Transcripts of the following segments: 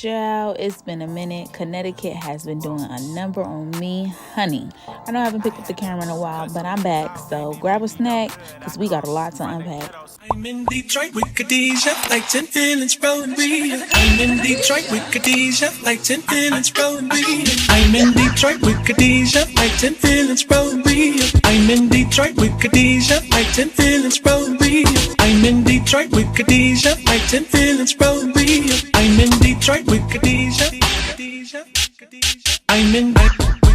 Child, it's been a minute. Connecticut has been doing a number on me, honey. I know I haven't picked up the camera in a while, but I'm back. So grab a snack, because we got a lot to unpack. I'm in Detroit with Khadijah, like 10 feelings rolling real. I'm in Detroit with Khadijah, like 10 feelings rolling real. I'm in Detroit with Khadijah, like 10 feelings rolling real. I'm in Detroit with Khadijah, like 10 feelings rolling real. I'm in Detroit with Khadijah, like 10 feelings rolling real. I'm in Detroit with Khadijah, I'm in with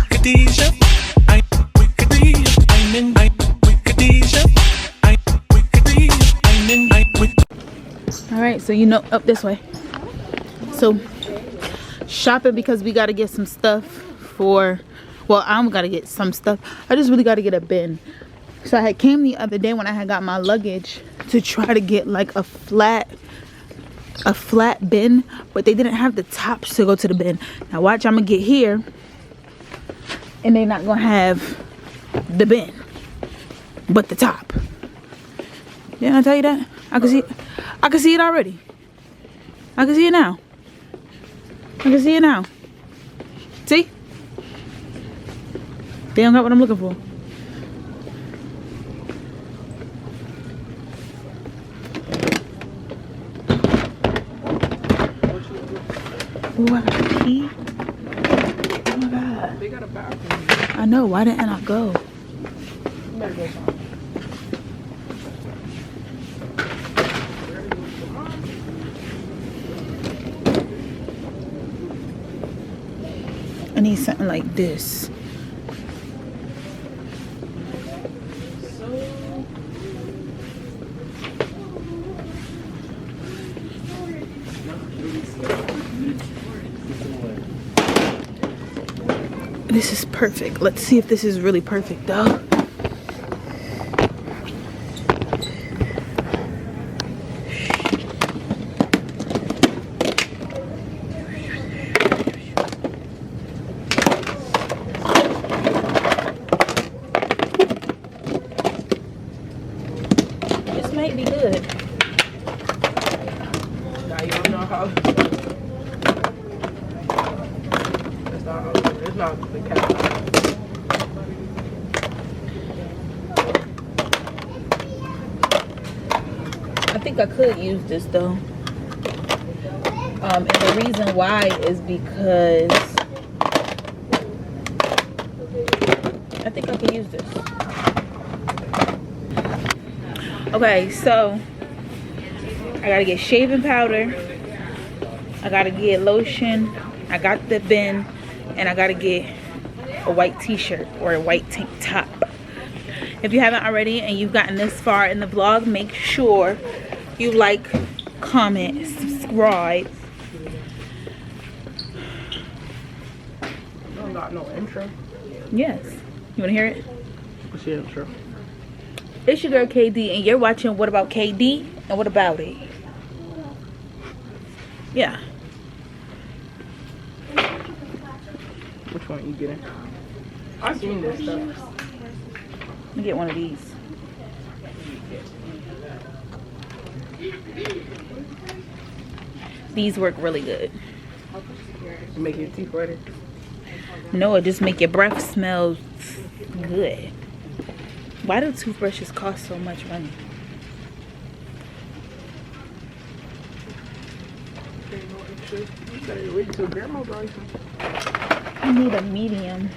Khadijah, I'm with Khadijah, I'm in with Khadijah. All right, so up this way. So shopping, because we got to get some stuff for, well, I'm got to get some stuff. I just really got to get a bin. So I had came the other day when I had got my luggage to try to get like a flat bin, but they didn't have the tops to go to the bin. Now watch, I'm gonna get here and they're not gonna have the bin but the top. Didn't I tell you that? I can see it already. I can see it now. I can see it now. See? They don't got what I'm looking for. Oh, I gotta pee. Oh my god. They got a bathroom. I know. Why didn't I go? You better go somewhere. I need something like this. This is perfect. Let's see if this is really perfect though. This might be good. Now you don't know how. That's not how. It's not the cat. I think I could use this though. And the reason why is because I think I can use this. Okay, so I gotta get shaving powder, I gotta get lotion, I got the bin, and I gotta get a white t-shirt or a white tank top. If you haven't already and you've gotten this far in the vlog, make sure you like, comment, subscribe. You don't got no intro. Yes. You wanna hear it? What's your intro? It's your girl KD, and you're watching What About KD and What About It? Yeah. Which one are you getting? I've seen this stuff. Let me get one of these. These work really good. You make your teeth whiter. No, it just make your breath smell good. Why do toothbrushes cost so much money? You better wait till grandma buys them. I need a medium.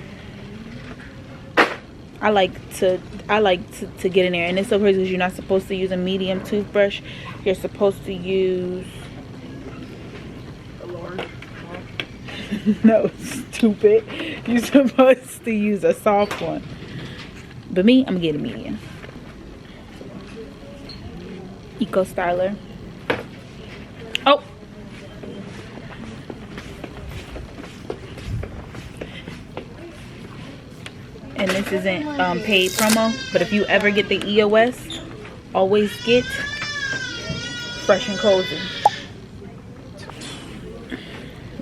I like to get in there, and it's so crazy because you're not supposed to use a medium toothbrush. You're supposed to use A large. no, stupid. You're supposed to use a soft one. But me, I'm gonna get a medium. Eco Styler. Oh. And this isn't paid promo, but if you ever get the EOS, always get Fresh and Cozy.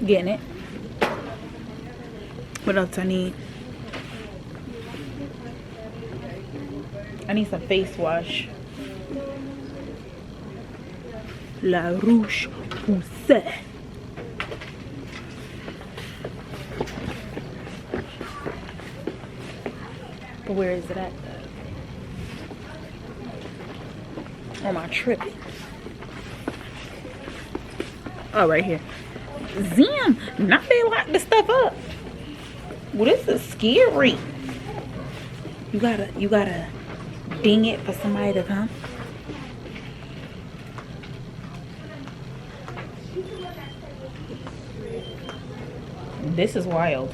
Getting it. What else I need? I need some face wash. La Roche-Posay. But where is it at? Or am I tripping? Oh, right here. Zim, not they lock the stuff up. Well, this is scary. You gotta ding it for somebody to come. This is wild.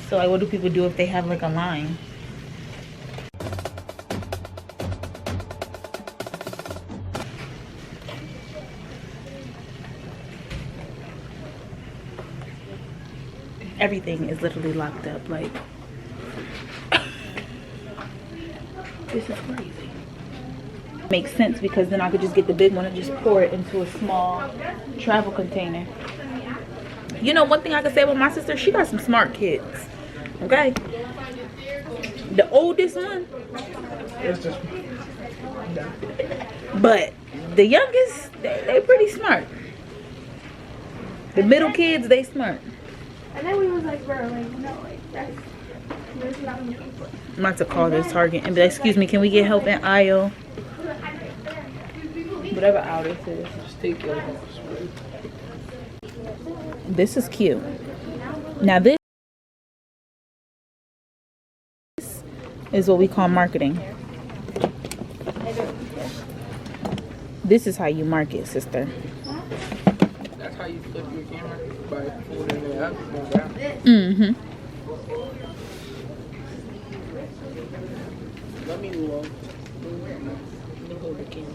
So like, what do people do if they have like a line? Everything is literally locked up. Like, this is crazy. Makes sense because then I could just get the big one and just pour it into a small travel container. You know, one thing I could say about my sister, she got some smart kids. Okay? The oldest one, It's just. but the youngest, they pretty smart. The middle kids, they smart. And then we was like, bro, like, no, like, that's not what I'm looking for. I'm about to call this Target and be like, excuse me, can we get help in aisle? Whatever aisle this is. Just take it. This is cute. Now this is what we call marketing. This is how you market, sister. That's how you flip your camera by holding it up. Mm-hmm. Let me hold the camera.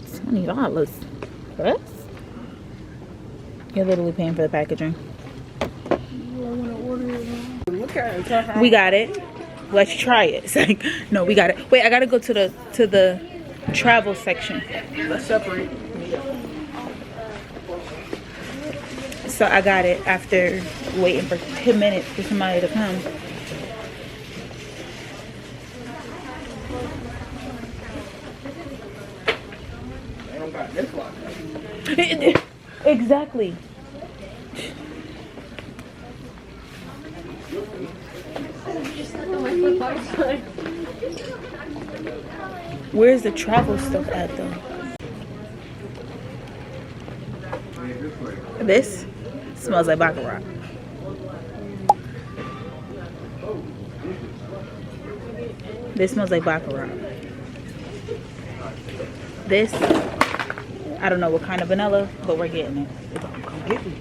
$20 for us? You're literally paying for the packaging. Look at it. We got it. Let's try it. It's like, no, we got it. Wait, I gotta go to the travel section. Let's separate. So I got it after waiting for 10 minutes for somebody to come. I don't got this one. Exactly. Where's the travel stuff at though? This smells like baccarat. This smells like baccarat. This, I don't know what kind of vanilla, but we're getting it. Come get me.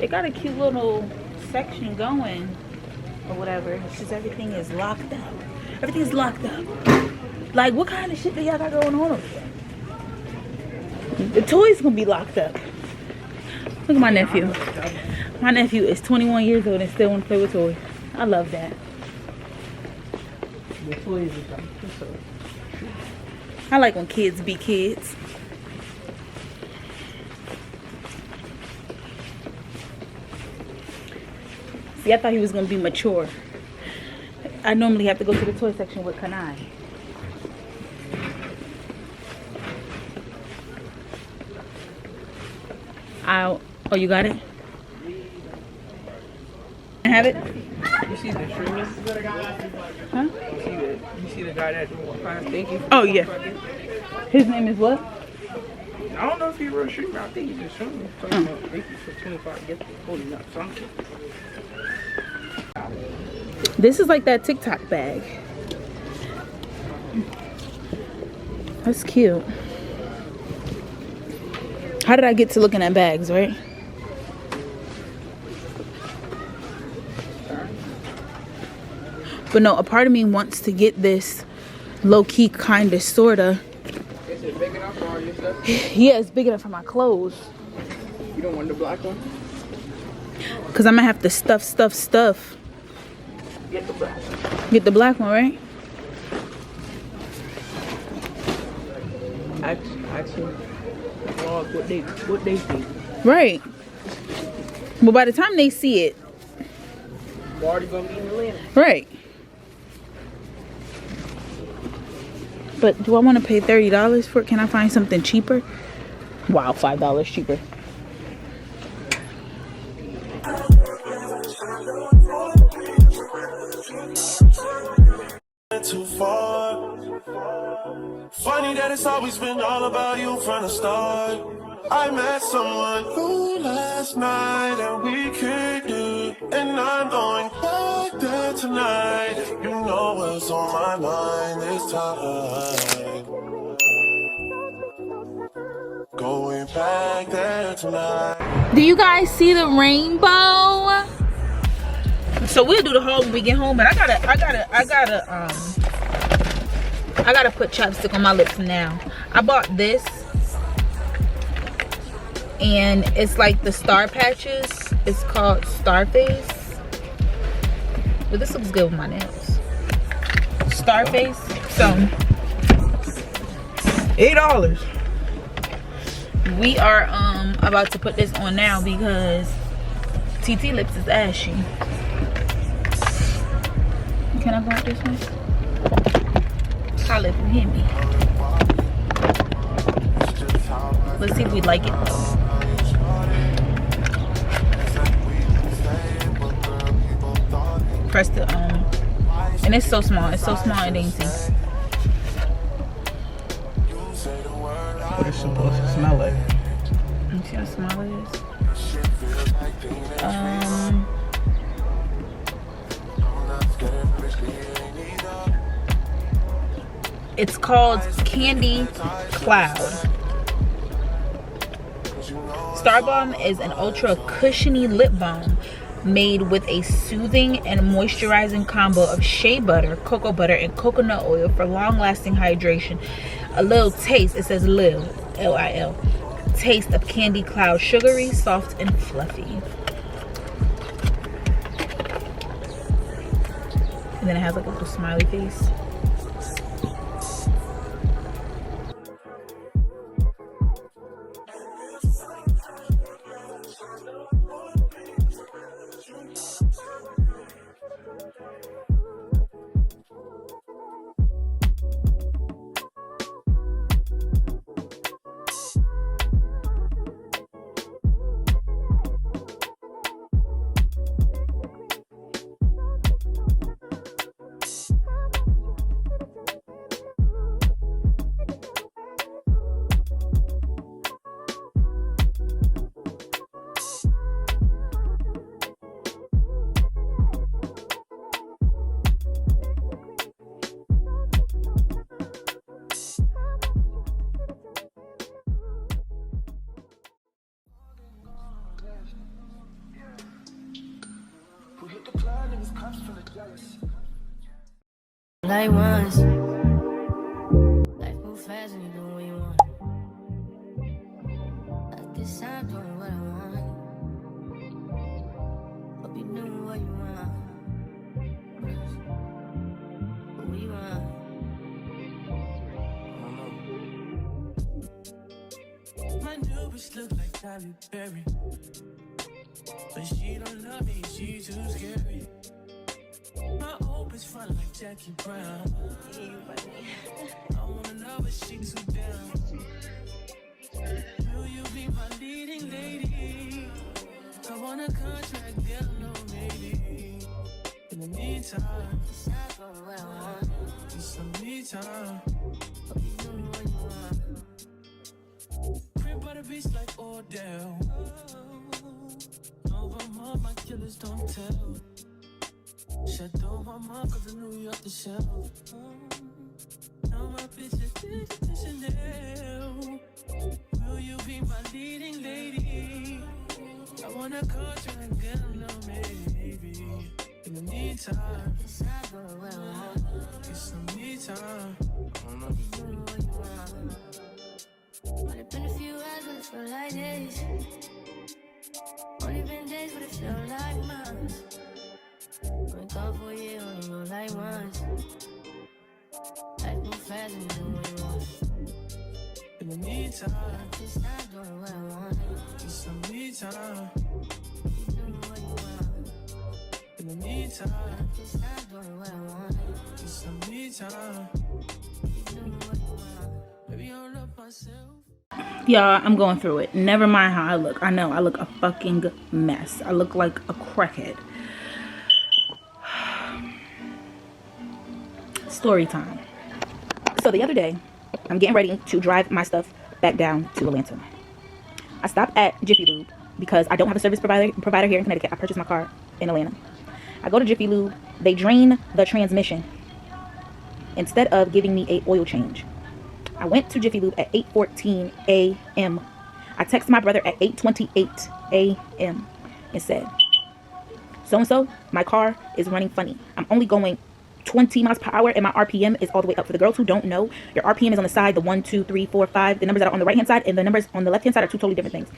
They got a cute little section going or whatever. It's just everything is locked up. Everything is locked up. Like, what kind of shit do y'all got going on over there? The toys gonna be locked up. Look at my nephew. My nephew is 21 years old and still want to play with toys. I love that. The toys are done. I like when kids be kids. See, I thought he was gonna be mature. I normally have to go to the toy section with Kanai. Oh, you got it? Have it? You see the streamers? Huh? You see the guy that thank you. Oh, yeah. His name is what? I don't know if he's a real streamer. I think he's just streaming. Talking about thank you for 25 gifts. Holding up something. This is like that TikTok bag. That's cute. How did I get to looking at bags, right? But no, a part of me wants to get this low-key kind of, sorta. Is it big enough for all your stuff? Yeah, it's big enough for my clothes. You don't want the black one? Because I'm going to have to stuff. Get the black one. Get the black one, right? Actually, vlog what they see. Right. But by the time they see it, We're already gonna be in Atlanta. Right. But do I want to pay $30 for it? Can I find something cheaper? Wow, $5 cheaper. Too far. Funny that it's always been all about you from the start. I met someone new last night and we kicked it, and I'm going back there tonight. You know what's on my mind this time. Going back there tonight. Do you guys see the rainbow? So we'll do the haul when we get home, but I gotta put chapstick on my lips now. I bought this, and it's like the star patches. It's called Starface, but this looks good with my nails. Starface. So $8. we are about to put this on now because TT lips is ashy. Can I go out this way? Holla if you hear me. Let's see if we like it. Press the and it's so small. It's so small and dainty. What it's supposed to smell like? You see how small it is? It's called Candy Cloud. Star Balm is an ultra cushiony lip balm made with a soothing and moisturizing combo of shea butter, cocoa butter, and coconut oil for long-lasting hydration. A little taste, it says Lil, L-I-L, taste of Candy Cloud, sugary, soft, and fluffy. And then it has like a little smiley face. Like once, life move fast and you do what you want. At this time, doing what I want. Hope you know what you want. What you want? My new bitch look like Tyler Perry, but she don't love me, she too scary. My old bitch fun like Jackie Brown. I wanna know, but she too down. Will you be my leading lady? I want a contract, girl, no maybe. In the meantime, It's not going where I want. it's some me time. Hope you know what you want. Crib by the beach like Odell. Over my killers don't tell. Shadow my mom cause I knew you off the shelf. Now my bitch is to Chanel. Will you be my leading lady? I want a contract, girl, no maybe. In the meantime, It's not going where I want. it's some me time. You know what you want. Only been a few hours, but it feel like days. Only been days, but it feel like months. Only gone for a year, only know like once. Life move fast and you do what you want. In the meantime, It's not doing what I want. it's some me time. You know what you want. In the meantime, Stop doing what I want. it's the meantime. Keep doing what you want. Maybe I'll love myself. Y'all, I'm going through it. Never mind how I look. I know I look a fucking mess. I look like a crackhead. Story time. So the other day, I'm getting ready to drive my stuff back down to Atlanta. I stopped at Jiffy Lube because I don't have a service provider here in Connecticut. I purchased my car in Atlanta. I go to Jiffy Lube. They drain the transmission instead of giving me a oil change. I went to Jiffy Lube at 8:14 a.m. I texted my brother at 8:28 a.m. and said, so-and-so, my car is running funny. I'm only going 20 miles per hour and my RPM is all the way up. For the girls who don't know, your RPM is on the side, the 1, 2, 3, 4, 5. The numbers that are on the right hand side and the numbers on the left hand side are two totally different things.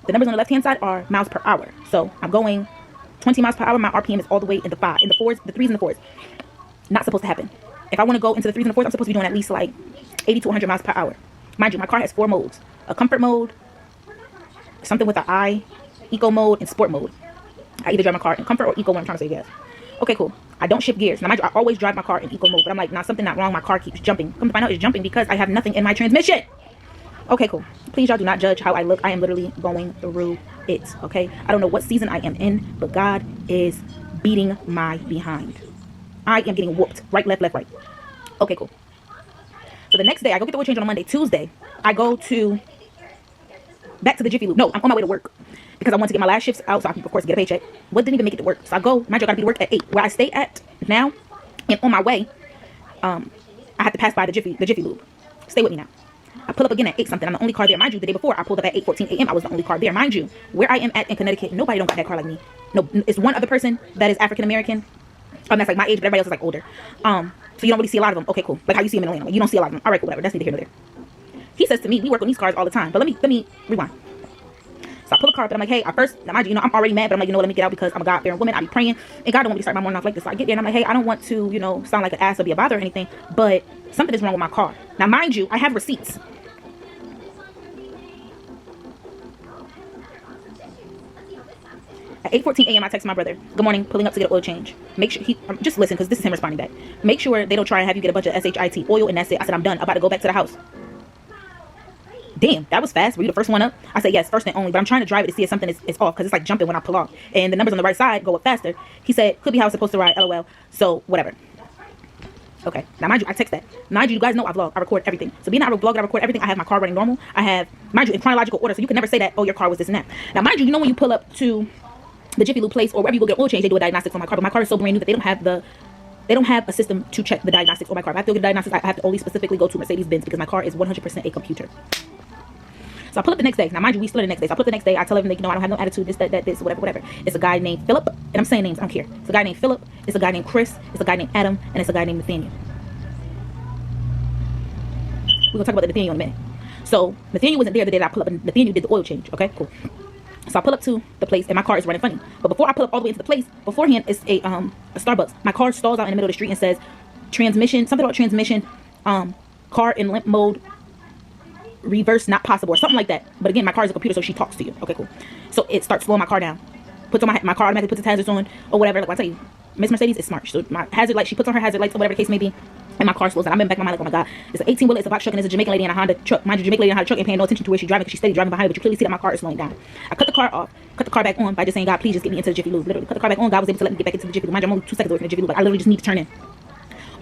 The numbers on the left hand side are miles per hour. So I'm going 20 miles per hour. My RPM is all the way in the 5, in the 4s, the 3s and the 4s. Not supposed to happen. If I want to go into the 3s and the 4s, I'm supposed to be doing at least like 80 to 100 miles per hour. Mind you, my car has 4 modes: a comfort mode, something with an I, eco mode, and sport mode. I either drive my car in comfort or eco when I'm trying to save gas. Okay, cool. I don't shift gears. Now, mind you, I always drive my car in eco mode, but I'm like, nah, something not wrong. My car keeps jumping. Come to find out, it's jumping because I have nothing in my transmission. Okay, cool. Please, y'all do not judge how I look. I am literally going through it, okay? I don't know what season I am in, but God is beating my behind. I am getting whooped. Right, left, left, right. Okay, cool. So the next day, I go get the oil change on a Monday. Tuesday, I go back to the Jiffy Lube. No, I'm on my way to work because I want to get my last shifts out so I can, of course, get a paycheck. But didn't even make it to work. So I go, mind you, I gotta be to work at 8. Where I stay at now, and on my way, I have to pass by the Jiffy Lube. Stay with me now. I pull up again at 8 something. I'm the only car there. Mind you, the day before, I pulled up at 8:14 a.m. I was the only car there. Mind you, where I am at in Connecticut, nobody don't got that car like me. No, it's one other person that is African American. That's like my age, but everybody else is like older. So you don't really see a lot of them. Okay, cool. Like how you see them in Atlanta. Like, you don't see a lot of them. All right, cool, whatever. That's neither here nor there. He says to me, we work on these cars all the time. But let me rewind. So I pull a car up and I'm like, hey, now mind you, I'm already mad, but I'm like, let me get out because I'm a God-fearing woman. I be praying, and God don't want me to start my morning off like this. So I get there and I'm like, hey, I don't want to, sound like an ass or be a bother or anything, but something is wrong with my car. Now, mind you, I have receipts. At 8:14 a.m., I text my brother, good morning, pulling up to get an oil change. Make sure just listen, because this is him responding back. Make sure they don't try and have you get a bunch of SHIT oil, and that's it. I said, I'm done. I'm about to go back to the house. Damn, that was fast. Were you the first one up? I said, yes, first and only, but I'm trying to drive it to see if something is off, because it's like jumping when I pull off. And the numbers on the right side go up faster. He said, could be how it's supposed to ride, LOL. So, whatever. Okay, now mind you, I text that. Mind you, you guys know I vlog, I record everything. So being that I vlog and I record everything, I have my car running normal. I have, mind you, in chronological order, so you can never say that, oh, your car was this and that. Now mind you, when you pull up to the Jiffy Lube place or wherever you go get oil change, they do a diagnostics on my car, but my car is so brand new that they don't have a system to check the diagnostics on my car. If I have to get diagnostics, I have to only specifically go to Mercedes-Benz because my car is 100% a computer. So I pull up the next day. Now, mind you, we split the next day. So I pull up the next day. I tell everyone, I don't have no attitude, this, that, this, whatever. It's a guy named Philip, and I'm saying names, I don't care. It's a guy named Philip, it's a guy named Chris, it's a guy named Adam, and it's a guy named Nathaniel. We're going to talk about the Nathaniel in a minute. So Nathaniel wasn't there the day that I pull up, and Nathaniel did the oil change. Okay, cool. So I pull up to the place, and my car is running funny. But before I pull up all the way into the place, beforehand, it's a Starbucks. My car stalls out in the middle of the street and says, transmission, something about transmission, car in limp mode, reverse not possible, or something like that. But again, my car is a computer, so she talks to you. Okay, cool. So it starts slowing my car down. Puts on my car automatically puts its hazards on, or whatever. Like I tell you, Miss Mercedes is smart. So my hazard light, she puts on her hazard lights, or whatever the case may be, and my car slows down. I'm in back of my mind like, oh my God, it's an 18-wheeler, it's a box truck, and it's a Jamaican lady in a Honda truck. Mind you, Jamaican lady in a Honda truck ain't paying no attention to where she's driving because she's steady driving behind her, but you clearly see that my car is slowing down. I cut the car off, cut the car back on by just saying, God, please just get me into the Jiffy Lube. Literally, cut the car back on. God was able to let me get back into the Jiffy Lube. Mind you, I'm only 2 seconds away from the Jiffy Lube. Like, I literally just need to turn in.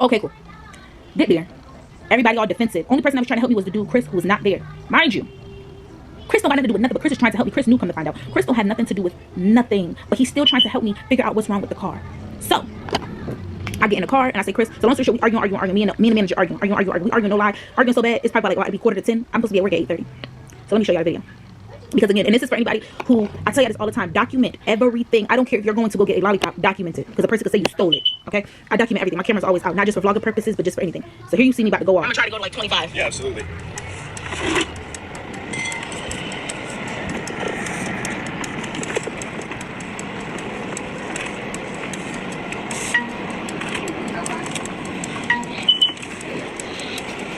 Okay, cool. Get there. Everybody all defensive. Only person that was trying to help me was the dude, Chris, who was not there. Mind you, Chris don't got nothing to do with nothing, but Chris is trying to help me. Chris knew, come to find out. Chris don't have nothing to do with nothing, but he's still trying to help me figure out what's wrong with the car. So I get in the car and I say, Chris, so long story short, we arguing. Me and the manager arguing. We arguing, no lie. Arguing so bad, it's probably like, it'd be 9:45. I'm supposed to be at work at 8:30. So let me show y'all the video. Because again, and this is for anybody who, I tell you this all the time, document everything. I don't care if you're going to go get a lollipop, document it. Because a person could say you stole it, okay? I document everything. My camera's always out, not just for vlogger purposes, but just for anything. So here you see me about to go off. I'm gonna try to go to like 25. Yeah, absolutely.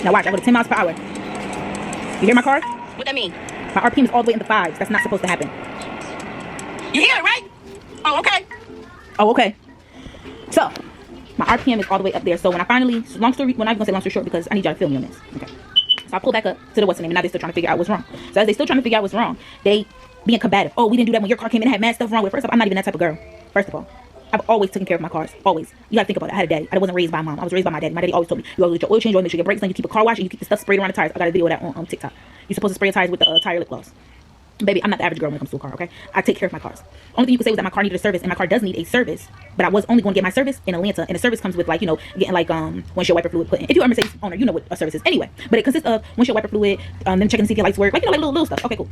Now watch, I go to 10 miles per hour. You hear my car? What that mean? My RPM is all the way in the 5s. That's not supposed to happen. You hear it, right? Oh, okay. Oh, okay. So my RPM is all the way up there. So when I finally, long story, well, I'm not gonna say long story short because I need y'all to feel me on this. Okay. So I pull back up to the what's the name, and now they're still trying to figure out what's wrong. So as they still trying to figure out what's wrong, they being combative. Oh, we didn't do that when your car came in and had mad stuff wrong with it. First of all, I'm not even that type of girl. First of all, I've always taken care of my cars. Always. You gotta think about it. I had a daddy. I wasn't raised by my mom. I was raised by my daddy. My daddy always told me, you always get your oil change, you always make sure your brakes on, you keep a car wash, and you keep the stuff sprayed around the tires. I got a video of that on TikTok. You're supposed to spray your tires with the tire lip gloss. Baby, I'm not the average girl when it comes to a car, okay? I take care of my cars. Only thing you can say was that my car needed a service, and my car does need a service. But I was only going to get my service in Atlanta, and the service comes with, like, you know, getting like windshield wiper fluid put in. If you're a Mercedes owner, you know what a service is anyway. But it consists of windshield wiper fluid, then checking to see if your lights work, like, you know, like little stuff. Okay, cool.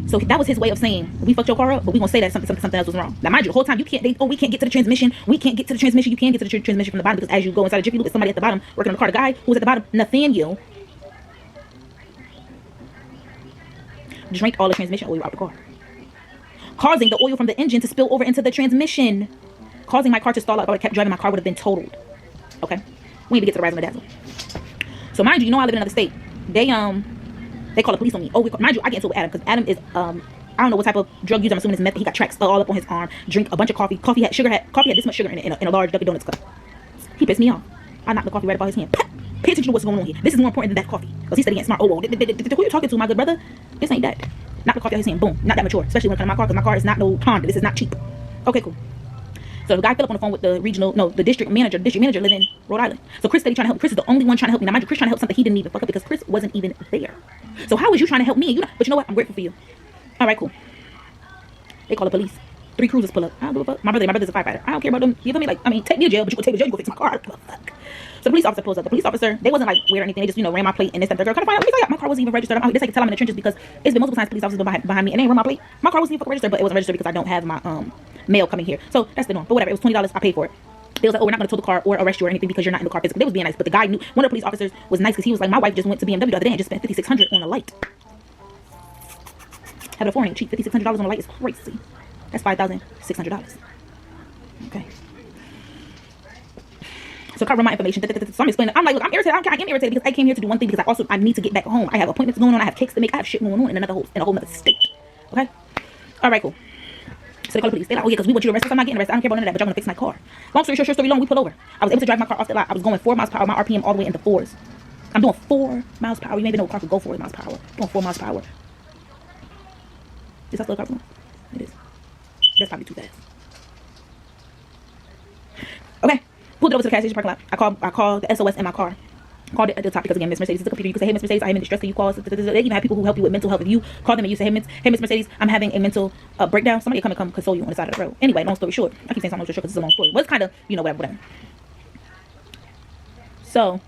So that was his way of saying, we fucked your car up, but we gonna say that something else was wrong. Now mind you, the whole time we can't get to the transmission. We can't get to the transmission. You can't get to the transmission from the bottom because as you go inside the Jiffy Lube, there's somebody at the bottom working on the car. The guy who was at the bottom, Nathaniel, drank all the transmission oil out the car, causing the oil from the engine to spill over into the transmission, causing my car to stall out. If I kept driving, my car would have been totaled. Okay, we need to get to the razzle and dazzle. So mind you, you know I live in another state. They call the police on me. Oh, mind you, I get into it with Adam because Adam is I don't know what type of drug user. I'm assuming it's meth. He got tracks all up on his arm. Drink a bunch of coffee. Coffee had this much sugar in it in a large Dunkin' Donuts cup. He pissed me off. I knocked the coffee right about his hand. Pay attention to what's going on here. This is more important than that coffee. Because he said he ain't smart. Oh, well, who you talking to, my good brother? This ain't that. Knock the coffee out his hand. Boom. Not that mature. Especially when it comes to my car because my car is not no Honda. This is not cheap. Okay, cool. So the guy fell up on the phone with the district manager. The district manager lived in Rhode Island. So Chris said he's trying to help. Chris is the only one trying to help me. Now mind you, Chris trying to help something he didn't even fuck up because Chris wasn't even there. So how is you trying to help me? But you know what? I'm grateful for you. All right, cool. They call the police. 3 cruisers pull up. I don't give a fuck. My brother's a firefighter. I don't care about them. You feel me? Like, I mean, take me to jail, but you can take me to jail. You go fix my car. I don't give a fuck. So the police officer pulls up. The police officer, they wasn't like weird or anything. They just, ran my plate and this and that. They're trying to find out. Let me tell you, my car wasn't even registered. This I can tell I'm in the trenches because it's been multiple times police officers been behind me and they ain't run my plate. My car wasn't even registered, but it wasn't registered because I don't have my mail coming here. So that's the norm. But whatever. It was $20. I paid for it. They was like, oh, we're not going to tow the car or arrest you or anything because you're not in the car physically. They was being nice, but the guy knew. One of the police officers was nice because he was like, my wife just went to BMW the other day and just spent $5,600 on a light. Having a foreign ain't cheap. $5,600 on a light is crazy. That's $5,600. Okay. So cover my information. So I'm explaining. I'm like, look, I'm irritated. I am irritated because I came here to do one thing because I need to get back home. I have appointments going on. I have cakes to make. I have shit going on in a whole other state. Okay. All right, cool. So they call the police. They're like, oh yeah, because we want you to arrest us. I'm not getting arrested. I don't care about none of that. But y'all gonna fix my car. Long story short, story long. We pull over. I was able to drive my car off the lot. I was going 4 miles per hour. My RPM all the way into 4s. I'm doing 4 miles per hour. You maybe know a car could go 4 miles per hour. I'm doing 4 miles per hour. Is that still a car going? It is. That's probably too fast. Okay. Pulled it over to the gas station parking lot. I called the SOS in my car. Called it at the top because again, Miss Mercedes is the computer. You can say, hey, Miss Mercedes, I am in distress. Can you call us? They even have people who help you with mental health. If you call them and you say, hey, Miss Mercedes, I'm having a mental breakdown. Somebody come console you on the side of the road. Anyway, long story short. I keep saying long story short because it's a long story. But it's kind of, whatever. So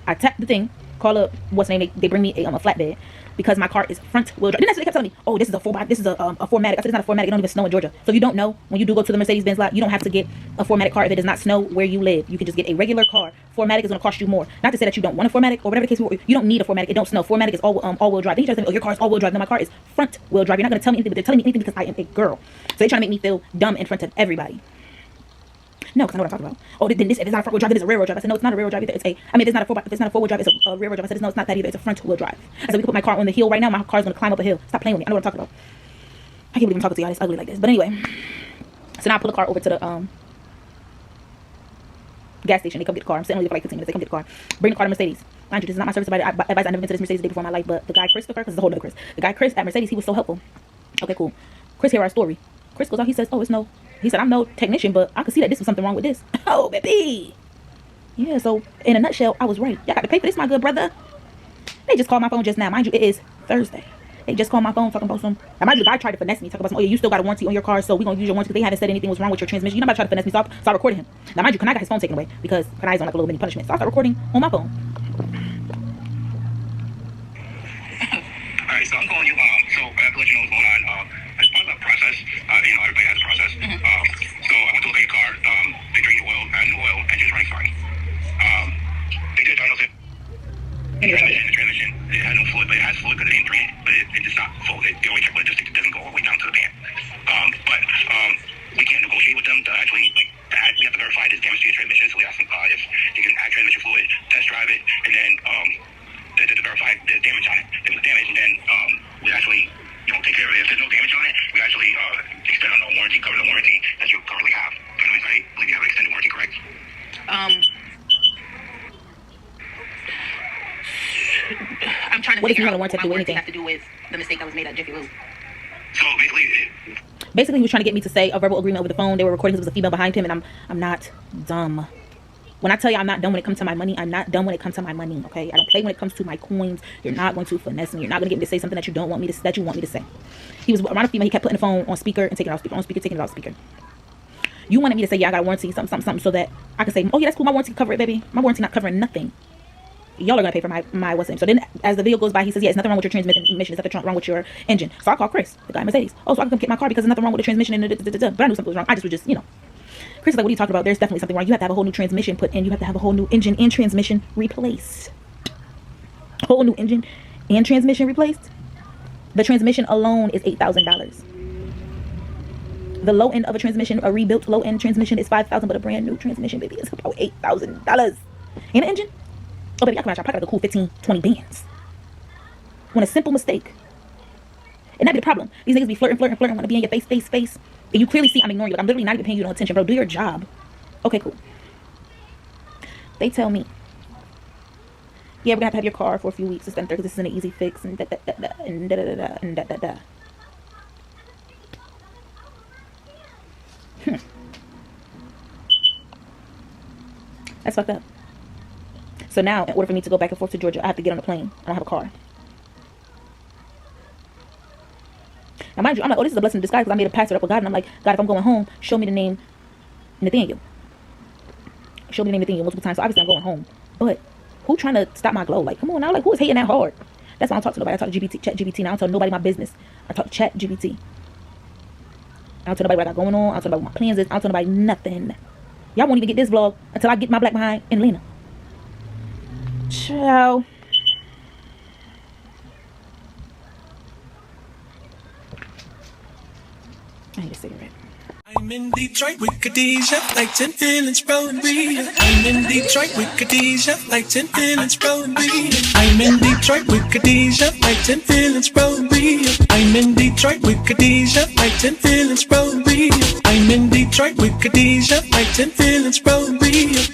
I tapped the thing. Call up what's the name? They bring me a flatbed because my car is front wheel drive. Then they kept telling me, oh, this is a 4x. This is a 4MATIC. I said it's not a 4MATIC. It don't even snow in Georgia. So if you don't know, when you do go to the Mercedes-Benz lot, you don't have to get a 4MATIC car if it does not snow where you live. You can just get a regular car. 4MATIC is going to cost you more. Not to say that you don't want a 4MATIC or whatever the case. You don't need a 4MATIC. It don't snow. 4MATIC is all-wheel drive. Then you try to tell me, oh, your car is all-wheel drive. No, my car is front-wheel drive. You're not going to tell me anything, but they're telling me anything because I am a girl. So they're trying to make me feel dumb in front of everybody. No, because I know what I'm talking about. Oh, then this, if it's not a front-wheel drive, it is a rear-wheel drive. I said, no, it's not a rear-wheel drive either. If it's not a 4x4 drive, it's a rear-wheel drive. I said, no, it's not that either. It's a front-wheel drive. I said, we can put my car on the hill right now. My car's going to climb up a hill. Stop playing with me. I know what I'm talking about. I can't believe I'm talking to y'all. It's ugly like this. But anyway. So now I pull the car over to the gas station. They come get the car. I'm sitting only for like 15 minutes. They come get the car. Bring the car to Mercedes. Mind you, this is not my service provider. I never been to this Mercedes day before in my life. But the guy Chris took her, because it's a whole other Chris. The guy Chris at Mercedes, he was so helpful. Okay, cool. Chris hear our story. Chris goes out. He says, oh, he said, I'm no technician, but I could see that this was something wrong with this. Oh, baby. Yeah, so in a nutshell, I was right. Y'all got to pay for this, my good brother. They just called my phone just now. Mind you, it is Thursday. They just called my phone talking about some. Now, mind you, the guy tried to finesse me. Talking about some, oh, yeah, you still got a warranty on your car, so we're going to use your warranty because they haven't said anything was wrong with your transmission. You know, I'm about to try to finesse me, so I recorded him. Now, mind you, Kanai got his phone taken away because Kanai's on like a little mini punishment. So I started recording on my phone. Alright, so I'm calling you. So I have to let you know what's going on. As part of the process, everybody has a process. So I went to look at your car. They drained the oil, added new oil, engine's running fine. They did diagnose it. The transmission, it had no fluid, but it has fluid because it didn't drain it, but it just not full. They always check, but it just doesn't go all the way down to the pan. But we can't negotiate with them to actually we have to verify this damage to your transmission. So we asked them if they can add transmission fluid, test drive it, and then to verify the damage on it. If it was damaged, then we actually take care of it. If there's no damage on it, we actually extend on the warranty, cover the warranty that you currently have. What does he have a warranty to do with anything? Have to do with the mistake that was made at Jiffy Lube? So Basically, he was trying to get me to say a verbal agreement over the phone. They were recording because there was a female behind him, and I'm not dumb. When I tell you I'm not dumb when it comes to my money, I'm not dumb when it comes to my money, okay? I don't play when it comes to my coins. You're not going to finesse me. You're not going to get me to say something that you don't want me to, that you want me to say. He was around a female. He kept putting the phone on speaker and taking it off speaker, on speaker, taking it off speaker. You wanted me to say, yeah, I got a warranty, something, so that I can say, oh, yeah, that's cool. My warranty cover it, baby. My warranty not covering nothing. Y'all are going to pay for my what's name. So then as the video goes by, he says, yeah, it's nothing wrong with your transmission. There's nothing wrong with your engine. So I call Chris, the guy at Mercedes. Oh, so I can come get my car because there's nothing wrong with the transmission. And but I knew something was wrong. I just was just, Chris is like, what are you talking about? There's definitely something wrong. You have to have a whole new transmission put in. You have to have a whole new engine and transmission replaced. Whole new engine and transmission replaced. The transmission alone is $8,000. The low end of a transmission, a rebuilt low end transmission, is $5,000, but a brand new transmission, baby, is about $8,000. And an engine? Oh, baby, I can match. I probably got a cool 15, 20 bands. When a simple mistake. And that'd be the problem. These niggas be flirting, want to be in your face. And you clearly see I'm ignoring you. Like, I'm literally not even paying you no attention, bro. Do your job. Okay, cool. They tell me, yeah, we're gonna have to have your car for a few weeks to spend there because this isn't an easy fix and da. That's fucked up. So now, in order for me to go back and forth to Georgia, I have to get on a plane. I don't have a car. Now, mind you, I'm like, oh, this is a blessing in disguise because I made a pact up with God. And I'm like, God, if I'm going home, show me the name Nathaniel. Show me the name Nathaniel multiple times. So obviously I'm going home. But who trying to stop my glow? Like, come on now. Like, who is hating that hard? That's why I don't talk to nobody. I talk to ChatGPT. Now I don't tell nobody my business. I talk to ChatGPT. I don't tell nobody what I got going on. I don't tell nobody what my plans is. I don't tell nobody nothing. Y'all won't even get this vlog until I get my black behind in Lena. Ciao. I need a cigarette. I'm in Detroit with Khadijah, like 10 feelings, bro, and Rita. I'm in Detroit with Khadijah, like 10 feelings, bro, and Rita. I'm in Detroit with Khadijah, like 10 feelings, bro, and Rita. I'm in Detroit with Khadijah, like 10 feelings, bro, and Rita. I'm in Detroit with Khadijah, like 10 feelings, bro, and Rita.